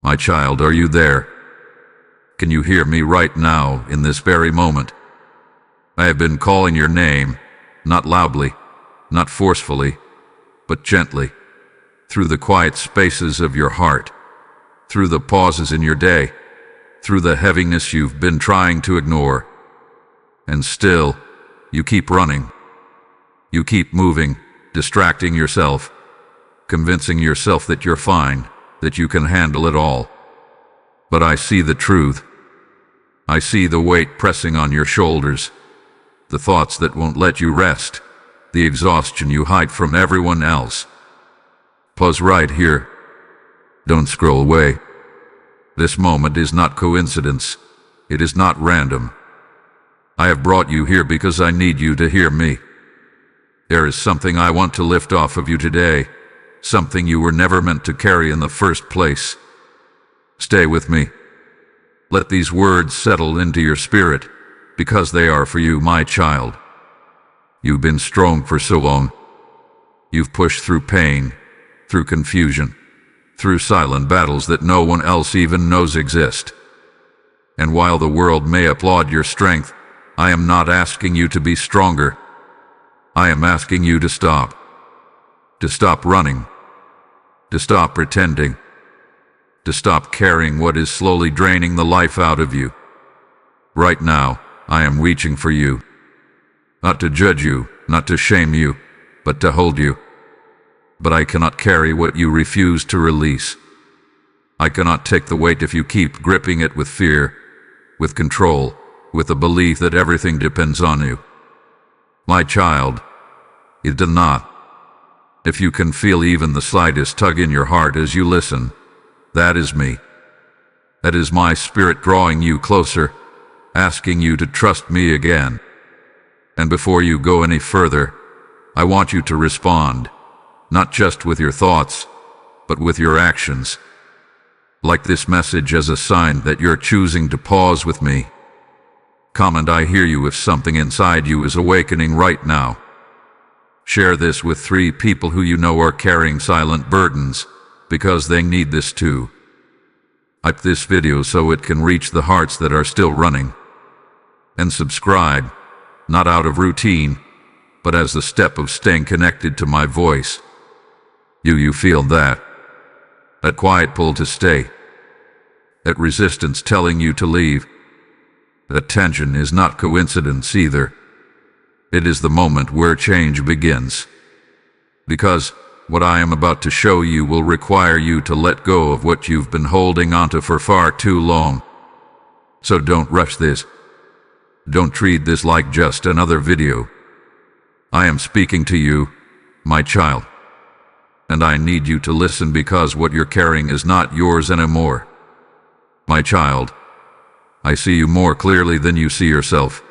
My child, are you there? Can you hear me right now, in this very moment? I have been calling your name, not loudly, not forcefully, but gently, through the quiet spaces of your heart, through the pauses in your day, through the heaviness you've been trying to ignore. And still, you keep running. You keep moving, distracting yourself, convincing yourself that you're fine, that you can handle it all. But I see the truth. I see the weight pressing on your shoulders, the thoughts that won't let you rest, the exhaustion you hide from everyone else. Pause right here. Don't scroll away. This moment is not coincidence. It is not random. I have brought you here because I need you to hear me. There is something I want to lift off of you today, something you were never meant to carry in the first place. Stay with me. Let these words settle into your spirit, because they are for you, my child. You've been strong for so long. You've pushed through pain, through confusion, through silent battles that no one else even knows exist. And while the world may applaud your strength, I am not asking you to be stronger. I am asking you to stop running, to stop pretending, to stop carrying what is slowly draining the life out of you. Right now, I am reaching for you, not to judge you, not to shame you, but to hold you. But I cannot carry what you refuse to release. I cannot take the weight if you keep gripping it with fear, with control, with the belief that everything depends on you. My child, it does not. If you can feel even the slightest tug in your heart as you listen, that is me. That is my spirit drawing you closer, asking you to trust me again. And before you go any further, I want you to respond, not just with your thoughts, but with your actions. Like this message as a sign that you're choosing to pause with me. Comment "I hear you" if something inside you is awakening right now. Share this with 3 people who you know are carrying silent burdens, because they need this too. Hype this video so it can reach the hearts that are still running. And subscribe, not out of routine, but as the step of staying connected to my voice. You feel that? That quiet pull to stay. That resistance telling you to leave. That tension is not coincidence either. It is the moment where change begins. Because what I am about to show you will require you to let go of what you've been holding onto for far too long. So don't rush this. Don't treat this like just another video. I am speaking to you, my child. And I need you to listen because what you're carrying is not yours anymore. My child, I see you more clearly than you see yourself.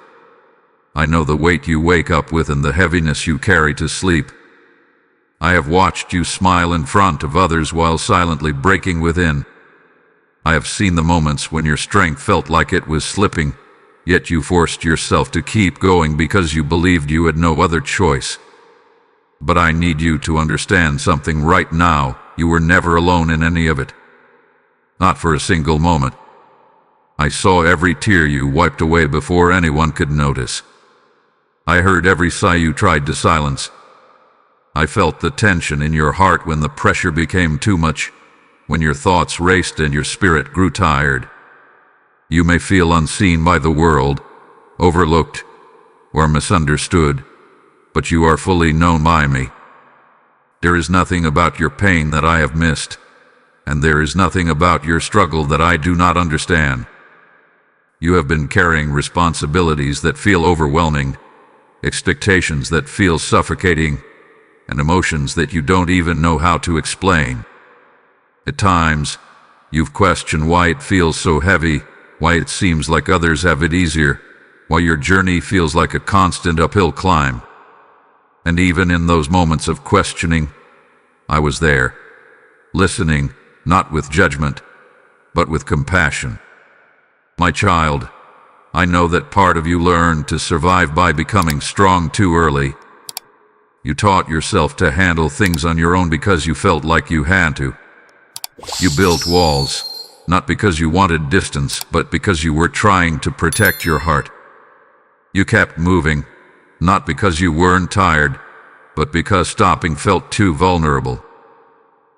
I know the weight you wake up with and the heaviness you carry to sleep. I have watched you smile in front of others while silently breaking within. I have seen the moments when your strength felt like it was slipping, yet you forced yourself to keep going because you believed you had no other choice. But I need you to understand something right now. You were never alone in any of it. Not for a single moment. I saw every tear you wiped away before anyone could notice. I heard every sigh you tried to silence. I felt the tension in your heart when the pressure became too much, when your thoughts raced and your spirit grew tired. You may feel unseen by the world, overlooked, or misunderstood, but you are fully known by me. There is nothing about your pain that I have missed, and there is nothing about your struggle that I do not understand. You have been carrying responsibilities that feel overwhelming, expectations that feel suffocating, and emotions that you don't even know how to explain. At times, you've questioned why it feels so heavy, why it seems like others have it easier, why your journey feels like a constant uphill climb. And even in those moments of questioning, I was there, listening, not with judgment, but with compassion. My child, I know that part of you learned to survive by becoming strong too early. You taught yourself to handle things on your own because you felt like you had to. You built walls, not because you wanted distance, but because you were trying to protect your heart. You kept moving, not because you weren't tired, but because stopping felt too vulnerable.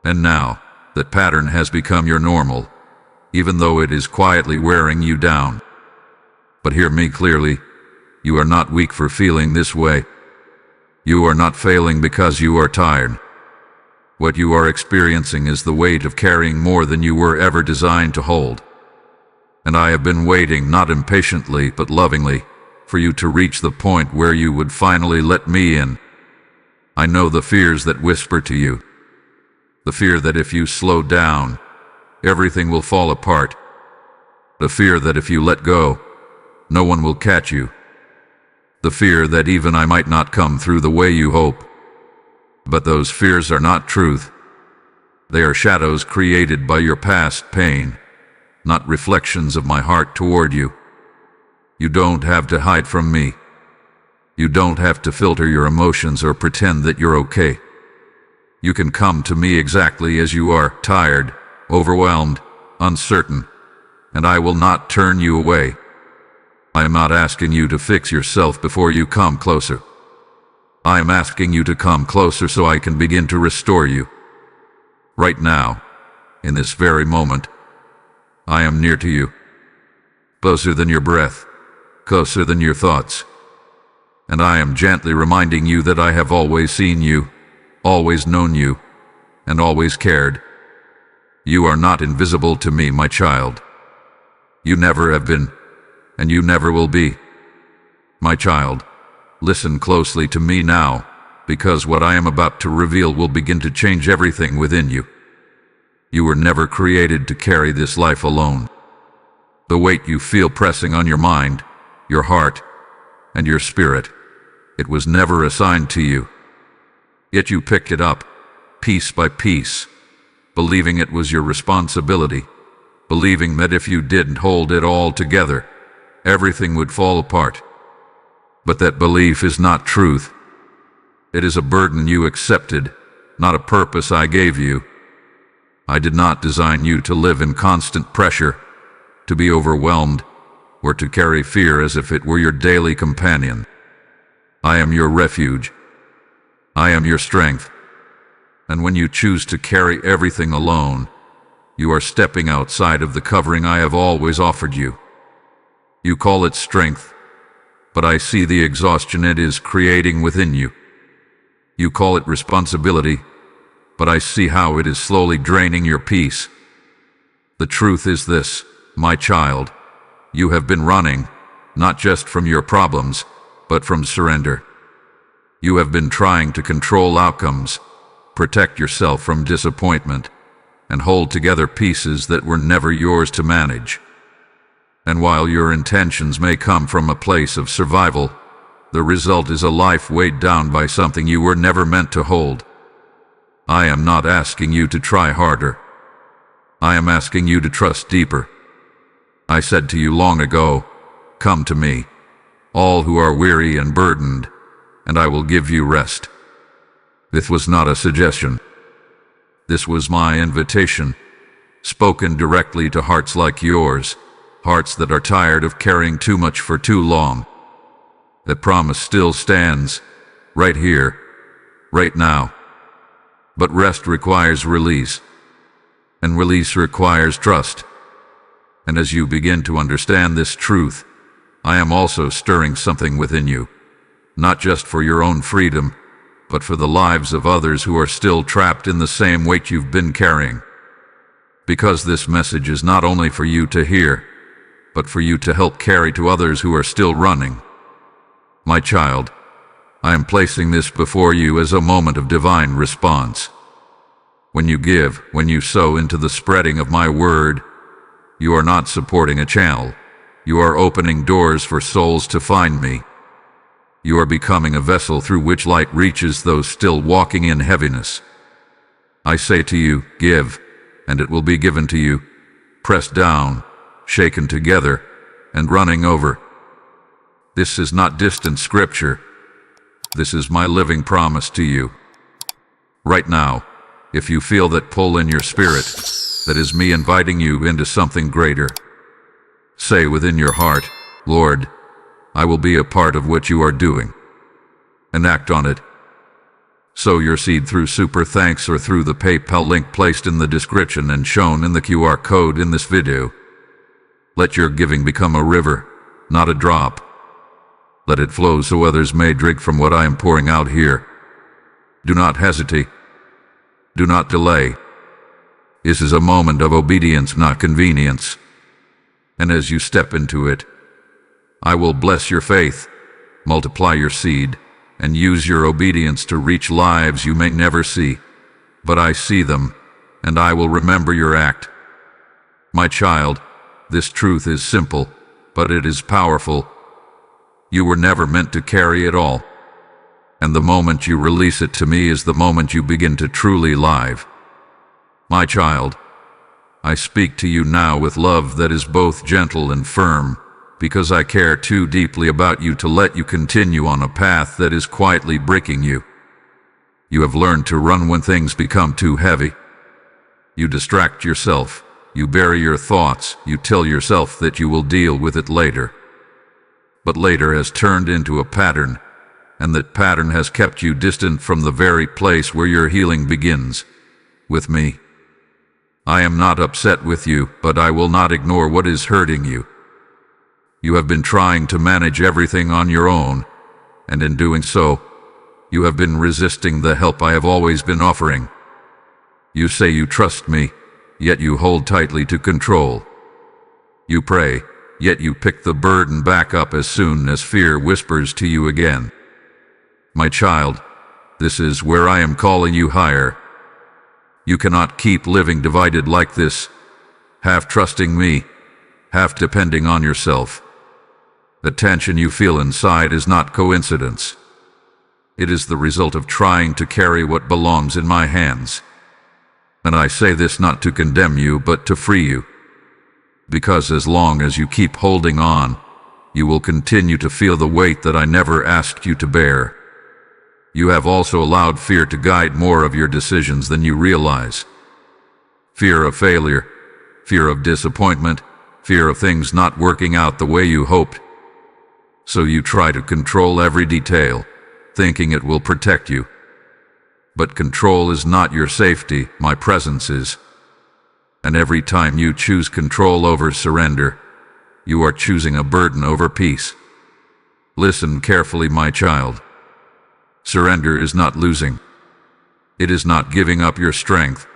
And now, that pattern has become your normal, even though it is quietly wearing you down. But hear me clearly, you are not weak for feeling this way. You are not failing because you are tired. What you are experiencing is the weight of carrying more than you were ever designed to hold. And I have been waiting, not impatiently, but lovingly, for you to reach the point where you would finally let me in. I know the fears that whisper to you. The fear that if you slow down, everything will fall apart. The fear that if you let go, no one will catch you. The fear that even I might not come through the way you hope. But those fears are not truth. They are shadows created by your past pain, not reflections of my heart toward you. You don't have to hide from me. You don't have to filter your emotions or pretend that you're okay. You can come to me exactly as you are, tired, overwhelmed, uncertain, and I will not turn you away. I am not asking you to fix yourself before you come closer. I am asking you to come closer so I can begin to restore you. Right now, in this very moment, I am near to you, closer than your breath, closer than your thoughts. And I am gently reminding you that I have always seen you, always known you, and always cared. You are not invisible to me, my child. You never have been, and you never will be. My child, listen closely to me now, because what I am about to reveal will begin to change everything within you. You were never created to carry this life alone. The weight you feel pressing on your mind, your heart, and your spirit, it was never assigned to you. Yet you picked it up, piece by piece, believing it was your responsibility, believing that if you didn't hold it all together, everything would fall apart. But that belief is not truth. It is a burden you accepted, not a purpose I gave you. I did not design you to live in constant pressure, to be overwhelmed, or to carry fear as if it were your daily companion. I am your refuge. I am your strength. And when you choose to carry everything alone, you are stepping outside of the covering I have always offered you. You call it strength, but I see the exhaustion it is creating within you. You call it responsibility, but I see how it is slowly draining your peace. The truth is this, my child, you have been running, not just from your problems, but from surrender. You have been trying to control outcomes, protect yourself from disappointment, and hold together pieces that were never yours to manage. And while your intentions may come from a place of survival, the result is a life weighed down by something you were never meant to hold. I am not asking you to try harder. I am asking you to trust deeper. I said to you long ago, come to me, all who are weary and burdened, and I will give you rest. This was not a suggestion. This was my invitation, spoken directly to hearts like yours, hearts that are tired of carrying too much for too long. That promise still stands, right here, right now. But rest requires release, and release requires trust. And as you begin to understand this truth, I am also stirring something within you, not just for your own freedom, but for the lives of others who are still trapped in the same weight you've been carrying. Because this message is not only for you to hear, but for you to help carry to others who are still running. My child, I am placing this before you as a moment of divine response. When you give, when you sow into the spreading of my word, you are not supporting a channel. You are opening doors for souls to find me. You are becoming a vessel through which light reaches those still walking in heaviness. I say to you, give, and it will be given to you, pressed down, shaken together, and running over. This is not distant scripture. This is my living promise to you. Right now, if you feel that pull in your spirit, That is me inviting you into something greater. Say within your heart, Lord, I will be a part of what you are doing. And act on it. Sow your seed through Super Thanks or through the PayPal link placed in the description and shown in the QR code in this video. Let your giving become a river, not a drop. Let it flow so others may drink from what I am pouring out here. Do not hesitate. Do not delay. This is a moment of obedience, not convenience. And as you step into it, I will bless your faith, multiply your seed, and use your obedience to reach lives you may never see. But I see them, and I will remember your act. My child, this truth is simple, but it is powerful. You were never meant to carry it all. And the moment you release it to me is the moment you begin to truly live. My child, I speak to you now with love that is both gentle and firm, because I care too deeply about you to let you continue on a path that is quietly breaking you. You have learned to run when things become too heavy. You distract yourself, you bury your thoughts, you tell yourself that you will deal with it later. But later has turned into a pattern, and that pattern has kept you distant from the very place where your healing begins, with me. I am not upset with you, but I will not ignore what is hurting you. You have been trying to manage everything on your own, and in doing so, you have been resisting the help I have always been offering. You say you trust me, yet you hold tightly to control. You pray, yet you pick the burden back up as soon as fear whispers to you again. My child, this is where I am calling you higher. You cannot keep living divided like this, half trusting me, half depending on yourself. The tension you feel inside is not coincidence. It is the result of trying to carry what belongs in my hands. And I say this not to condemn you, but to free you. Because as long as you keep holding on, you will continue to feel the weight that I never asked you to bear. You have also allowed fear to guide more of your decisions than you realize. Fear of failure, fear of disappointment, fear of things not working out the way you hoped. So you try to control every detail, thinking it will protect you. But control is not your safety, my presence is. And every time you choose control over surrender, you are choosing a burden over peace. Listen carefully, my child. Surrender is not losing. It is not giving up your strength.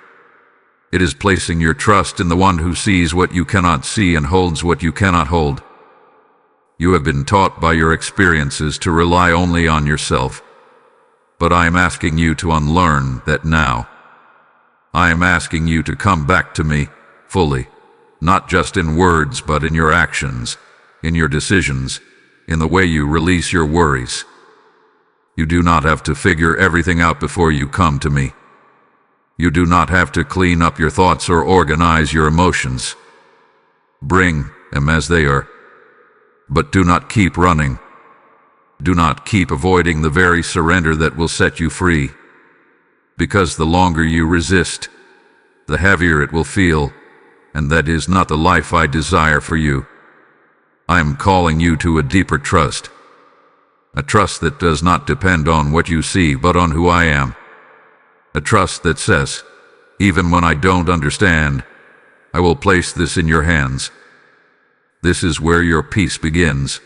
It is placing your trust in the one who sees what you cannot see and holds what you cannot hold. You have been taught by your experiences to rely only on yourself. But I am asking you to unlearn that now. I am asking you to come back to me fully, not just in words but in your actions, in your decisions, in the way you release your worries. You do not have to figure everything out before you come to me. You do not have to clean up your thoughts or organize your emotions. Bring them as they are. But do not keep running. Do not keep avoiding the very surrender that will set you free. Because the longer you resist, the heavier it will feel, and that is not the life I desire for you. I am calling you to a deeper trust. A trust that does not depend on what you see, but on who I am. A trust that says, even when I don't understand, I will place this in your hands. This is where your peace begins,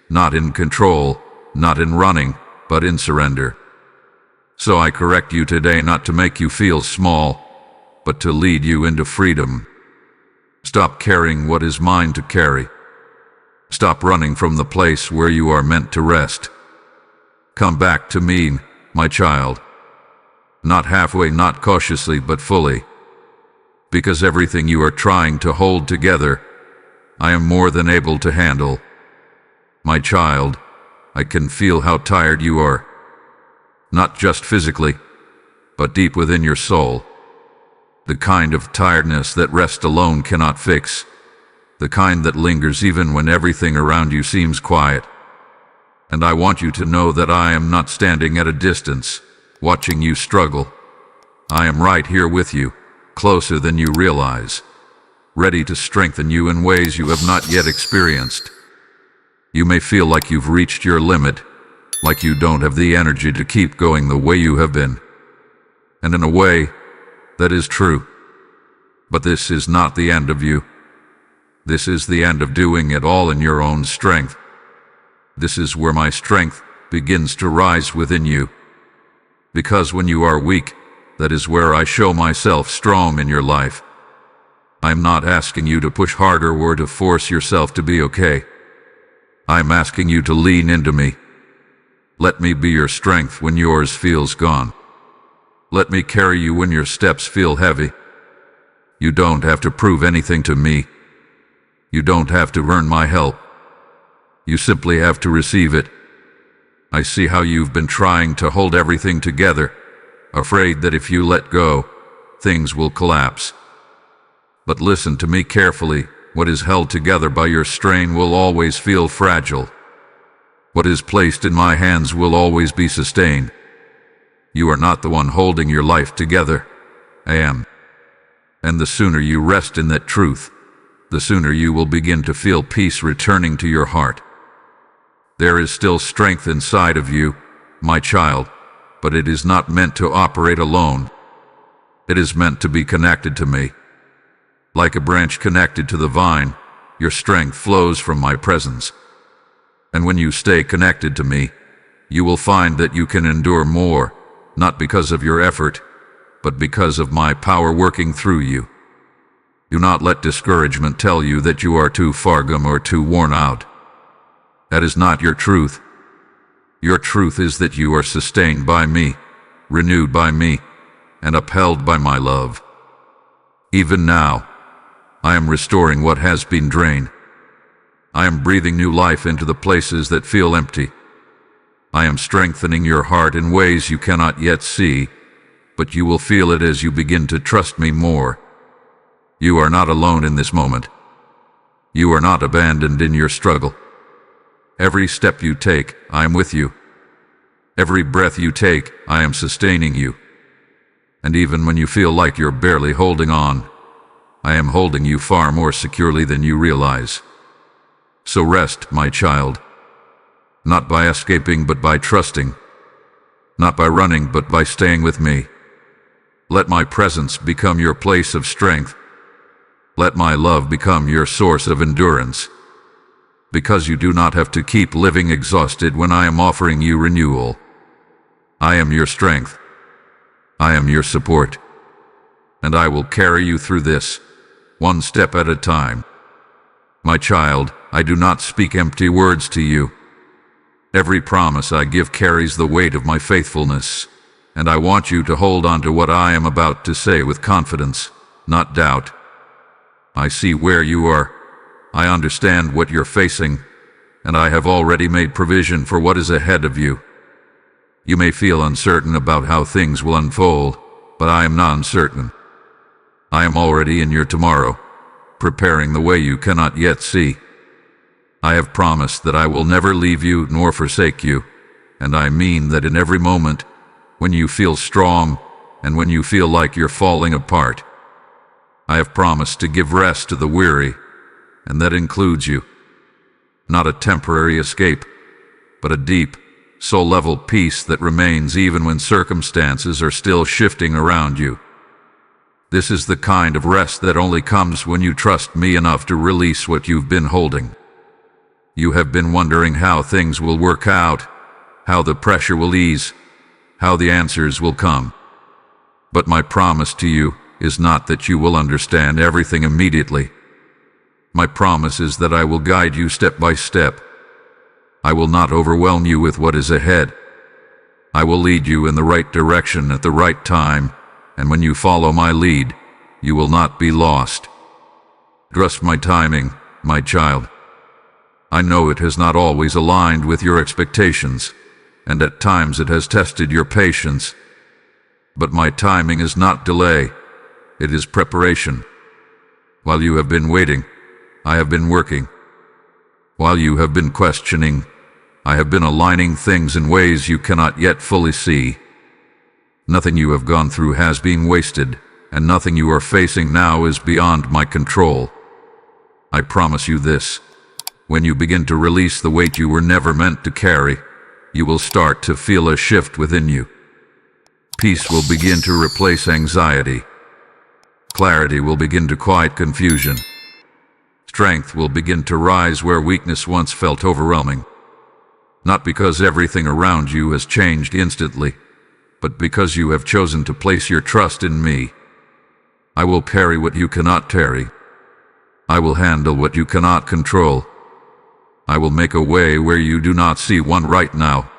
not in control, not in running, but in surrender. So I correct you today not to make you feel small, but to lead you into freedom. Stop carrying what is mine to carry. Stop running from the place where you are meant to rest. Come back to me, my child. Not halfway, not cautiously, but fully. Because everything you are trying to hold together, I am more than able to handle. My child, I can feel how tired you are. Not just physically, but deep within your soul. The kind of tiredness that rest alone cannot fix. The kind that lingers even when everything around you seems quiet. And I want you to know that I am not standing at a distance, watching you struggle. I am right here with you, closer than you realize, ready to strengthen you in ways you have not yet experienced. You may feel like you've reached your limit, like you don't have the energy to keep going the way you have been. And in a way, that is true. But this is not the end of you. This is the end of doing it all in your own strength. This is where my strength begins to rise within you. Because when you are weak, that is where I show myself strong in your life. I am not asking you to push harder or to force yourself to be okay. I am asking you to lean into me. Let me be your strength when yours feels gone. Let me carry you when your steps feel heavy. You don't have to prove anything to me. You don't have to earn my help. You simply have to receive it. I see how you've been trying to hold everything together, afraid that if you let go, things will collapse. But listen to me carefully. What is held together by your strain will always feel fragile. What is placed in my hands will always be sustained. You are not the one holding your life together. I am. And the sooner you rest in that truth, the sooner you will begin to feel peace returning to your heart. There is still strength inside of you, my child, but it is not meant to operate alone. It is meant to be connected to me. Like a branch connected to the vine, your strength flows from my presence. And when you stay connected to me, you will find that you can endure more, not because of your effort, but because of my power working through you. Do not let discouragement tell you that you are too far gone or too worn out. That is not your truth. Your truth is that you are sustained by me, renewed by me, and upheld by my love. Even now, I am restoring what has been drained. I am breathing new life into the places that feel empty. I am strengthening your heart in ways you cannot yet see, but you will feel it as you begin to trust me more. You are not alone in this moment. You are not abandoned in your struggle. Every step you take, I am with you. Every breath you take, I am sustaining you. And even when you feel like you're barely holding on, I am holding you far more securely than you realize. So rest, my child. Not by escaping, but by trusting. Not by running, but by staying with me. Let my presence become your place of strength. Let my love become your source of endurance. Because you do not have to keep living exhausted when I am offering you renewal. I am your strength. I am your support. And I will carry you through this, one step at a time. My child, I do not speak empty words to you. Every promise I give carries the weight of my faithfulness, and I want you to hold on to what I am about to say with confidence, not doubt. I see where you are. I understand what you're facing, and I have already made provision for what is ahead of you. You may feel uncertain about how things will unfold, but I am not uncertain. I am already in your tomorrow, preparing the way you cannot yet see. I have promised that I will never leave you nor forsake you, and I mean that in every moment, when you feel strong and when you feel like you're falling apart. I have promised to give rest to the weary, and that includes you. Not a temporary escape, but a deep, soul-level peace that remains even when circumstances are still shifting around you. This is the kind of rest that only comes when you trust me enough to release what you've been holding. You have been wondering how things will work out, how the pressure will ease, how the answers will come. But my promise to you is not that you will understand everything immediately. My promise is that I will guide you step by step. I will not overwhelm you with what is ahead. I will lead you in the right direction at the right time, and when you follow my lead, you will not be lost. Trust my timing, my child. I know it has not always aligned with your expectations, and at times it has tested your patience. But my timing is not delay, it is preparation. While you have been waiting, I have been working. While you have been questioning, I have been aligning things in ways you cannot yet fully see. Nothing you have gone through has been wasted, and nothing you are facing now is beyond my control. I promise you this. When you begin to release the weight you were never meant to carry, you will start to feel a shift within you. Peace will begin to replace anxiety. Clarity will begin to quiet confusion. Strength will begin to rise where weakness once felt overwhelming. Not because everything around you has changed instantly, but because you have chosen to place your trust in me. I will carry what you cannot carry. I will handle what you cannot control. I will make a way where you do not see one right now.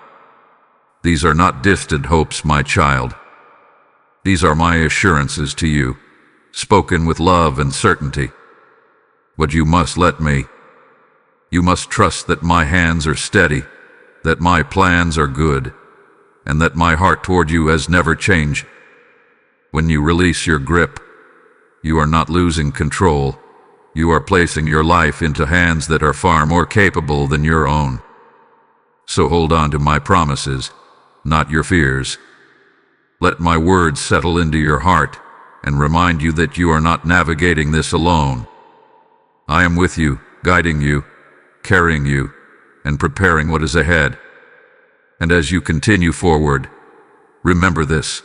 These are not distant hopes, my child. These are my assurances to you, spoken with love and certainty. But you must let me. You must trust that my hands are steady, that my plans are good, and that my heart toward you has never changed. When you release your grip, you are not losing control. You are placing your life into hands that are far more capable than your own. So hold on to my promises, not your fears. Let my words settle into your heart and remind you that you are not navigating this alone. I am with you, guiding you, carrying you, and preparing what is ahead. And as you continue forward, remember this: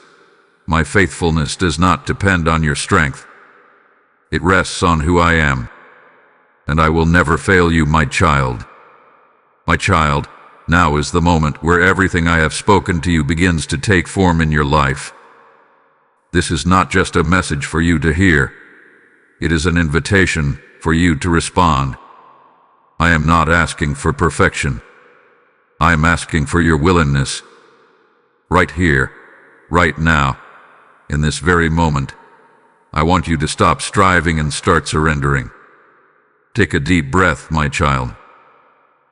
my faithfulness does not depend on your strength. It rests on who I am, and I will never fail you, my child. My child, now is the moment where everything I have spoken to you begins to take form in your life. This is not just a message for you to hear. It is an invitation for you to respond. I am not asking for perfection. I am asking for your willingness. Right here, right now, in this very moment, I want you to stop striving and start surrendering. Take a deep breath, my child.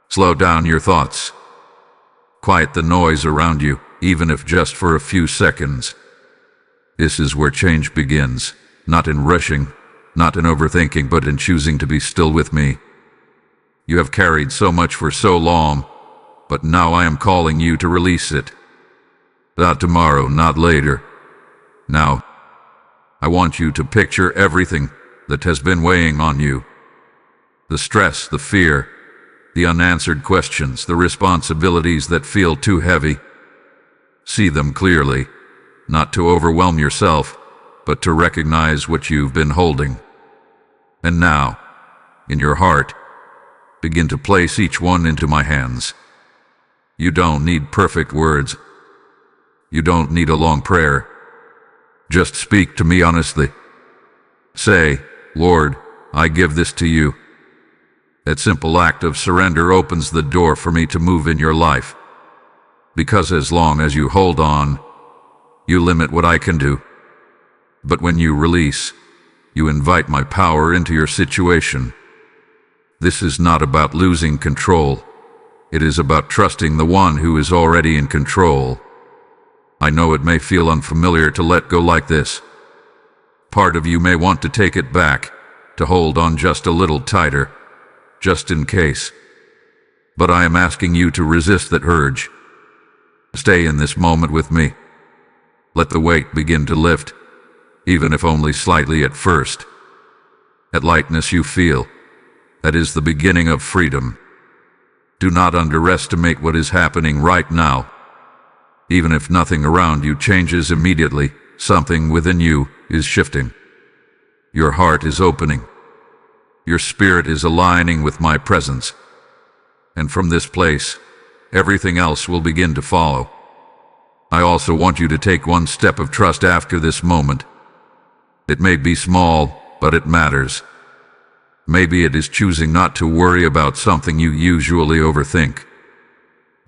Slow down your thoughts. Quiet the noise around you, even if just for a few seconds. This is where change begins, not in rushing, not in overthinking, but in choosing to be still with me. You have carried so much for so long, but now I am calling you to release it. Not tomorrow, not later. Now, I want you to picture everything that has been weighing on you. The stress, the fear, the unanswered questions, the responsibilities that feel too heavy. See them clearly, not to overwhelm yourself, but to recognize what you've been holding. And now, in your heart, begin to place each one into my hands. You don't need perfect words. You don't need a long prayer. Just speak to me honestly. Say, Lord, I give this to you. That simple act of surrender opens the door for me to move in your life. Because as long as you hold on, you limit what I can do. But when you release, you invite my power into your situation. This is not about losing control. It is about trusting the one who is already in control. I know it may feel unfamiliar to let go like this. Part of you may want to take it back, to hold on just a little tighter, just in case. But I am asking you to resist that urge. Stay in this moment with me. Let the weight begin to lift, even if only slightly at first. That lightness you feel, that is the beginning of freedom. Do not underestimate what is happening right now. Even if nothing around you changes immediately, something within you is shifting. Your heart is opening. Your spirit is aligning with my presence. And from this place, everything else will begin to follow. I also want you to take one step of trust after this moment. It may be small, but it matters. Maybe it is choosing not to worry about something you usually overthink.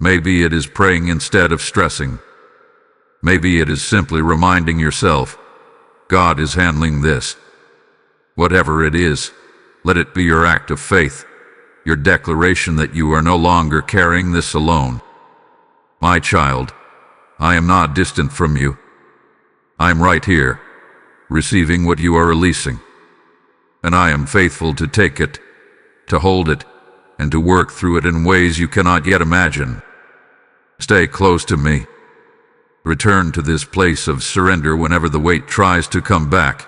Maybe it is praying instead of stressing. Maybe it is simply reminding yourself, God is handling this. Whatever it is, let it be your act of faith, your declaration that you are no longer carrying this alone. My child, I am not distant from you. I am right here, receiving what you are releasing. And I am faithful to take it, to hold it, and to work through it in ways you cannot yet imagine. Stay close to me. Return to this place of surrender whenever the weight tries to come back,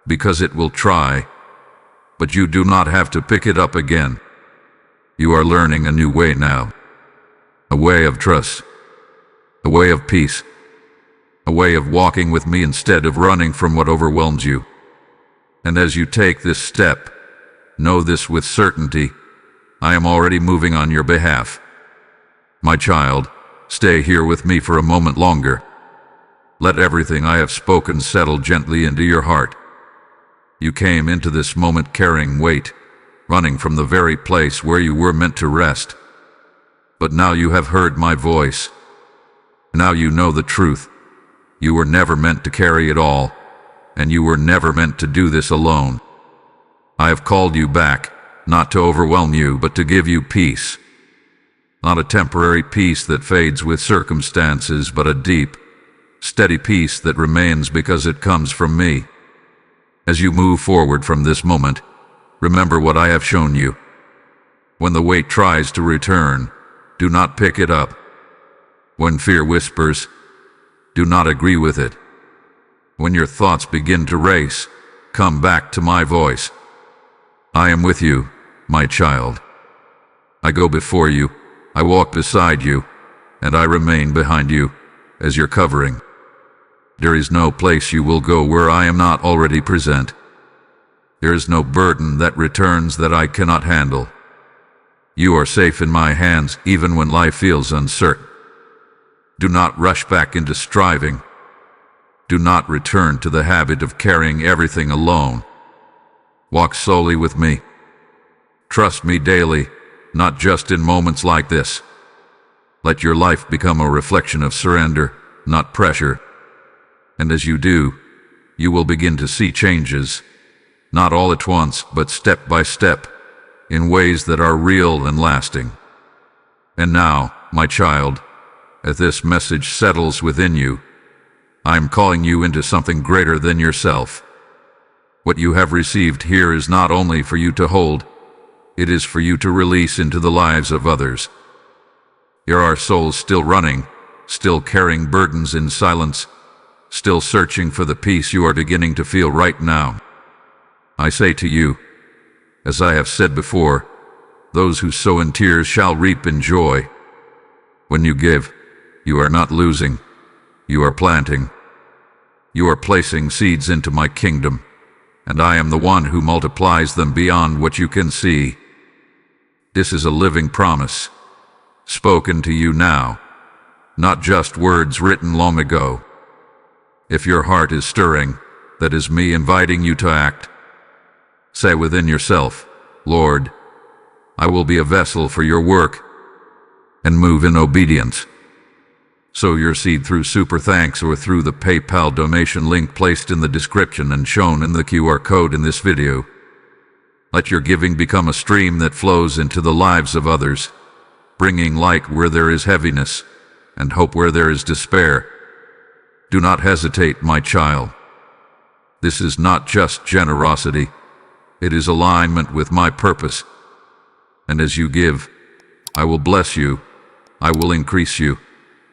because it will try, but you do not have to pick it up again. You are learning a new way now, a way of trust, a way of peace, a way of walking with me instead of running from what overwhelms you. And as you take this step, know this with certainty: I am already moving on your behalf. My child, stay here with me for a moment longer. Let everything I have spoken settle gently into your heart. You came into this moment carrying weight, running from the very place where you were meant to rest. But now you have heard my voice. Now you know the truth. You were never meant to carry it all, and you were never meant to do this alone. I have called you back, not to overwhelm you, but to give you peace. Not a temporary peace that fades with circumstances, but a deep, steady peace that remains because it comes from me. As you move forward from this moment, remember what I have shown you. When the weight tries to return, do not pick it up. When fear whispers, do not agree with it. When your thoughts begin to race, come back to my voice. I am with you, my child. I go before you, I walk beside you, and I remain behind you as your covering. There is no place you will go where I am not already present. There is no burden that returns that I cannot handle. You are safe in my hands even when life feels uncertain. Do not rush back into striving. Do not return to the habit of carrying everything alone. Walk slowly with me. Trust me daily, not just in moments like this. Let your life become a reflection of surrender, not pressure. And as you do, you will begin to see changes, not all at once, but step by step, in ways that are real and lasting. And now, my child, as this message settles within you, I am calling you into something greater than yourself. What you have received here is not only for you to hold, it is for you to release into the lives of others. There are souls still running, still carrying burdens in silence, still searching for the peace you are beginning to feel right now. I say to you, as I have said before, those who sow in tears shall reap in joy. When you give, you are not losing, you are planting. You are placing seeds into my kingdom, and I am the one who multiplies them beyond what you can see. This is a living promise, spoken to you now, not just words written long ago. If your heart is stirring, that is me inviting you to act. Say within yourself, Lord, I will be a vessel for your work, and move in obedience. Sow your seed through Super Thanks or through the PayPal donation link placed in the description and shown in the QR code in this video. Let your giving become a stream that flows into the lives of others, bringing light where there is heaviness and hope where there is despair. Do not hesitate, my child. This is not just generosity. It is alignment with my purpose. And as you give, I will bless you, I will increase you,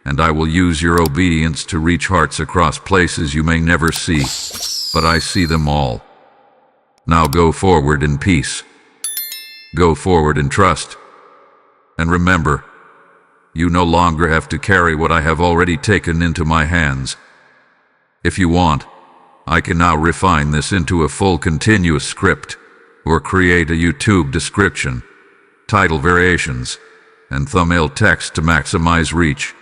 and I will use your obedience to reach hearts across places you may never see, but I see them all. Now go forward in peace. Go forward in trust. And remember, you no longer have to carry what I have already taken into my hands. If you want, I can now refine this into a full continuous script, or create a YouTube description, title variations, and thumbnail text to maximize reach.